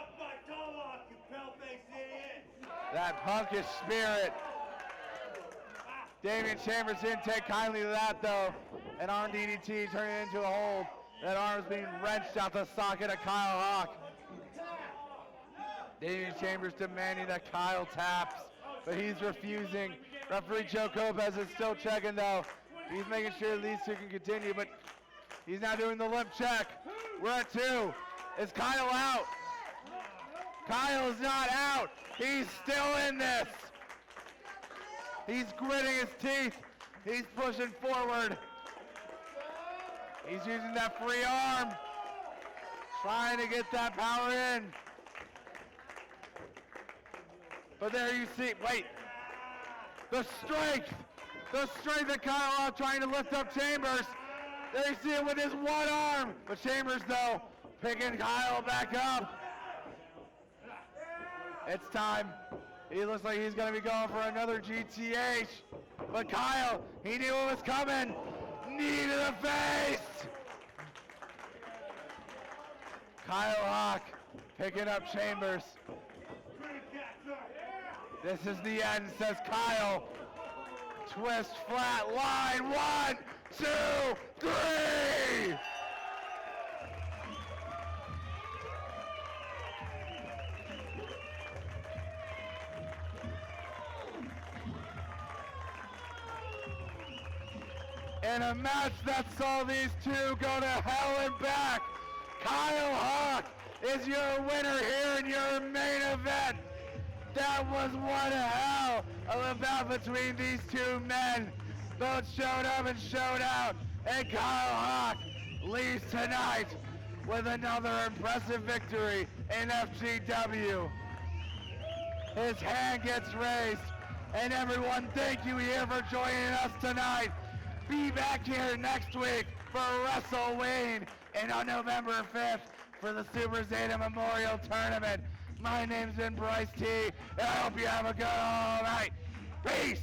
punkish spirit. Damian Chambers didn't take kindly to that though. An arm DDT turning into a hold. That arm is being wrenched out the socket of Kyle Hawk. Damian Chambers demanding that Kyle taps, but he's refusing. Referee Joe Lopez is still checking though. He's making sure these two can continue, but he's now doing the limp check. We're at 2. Is Kyle out? Kyle is not out. He's still in this. He's gritting his teeth. He's pushing forward. He's using that free arm, trying to get that power in. But there you see, wait, the strength of Kyle Hawk trying to lift up Chambers. There you see it with his one arm, but Chambers though, picking Kyle back up. It's time. He looks like he's gonna be going for another GTH, but Kyle, he knew it was coming. Knee to the face. Kyle Hawk picking up Chambers. This is the end, says Kyle. Twist flat line. 1, 2, 3. In a match that saw these two go to hell and back, Kyle Hawk is your winner here in your main event. That was one hell of a bout between these two men. Both showed up and showed out, and Kyle Hawk leaves tonight with another impressive victory in FGW. His hand gets raised, and everyone, thank you here for joining us tonight. Be back here next week for WrestleWeen and on November 5th for the Super Zeta Memorial Tournament. My name's been Bryce T, and I hope you have a good all night. Peace!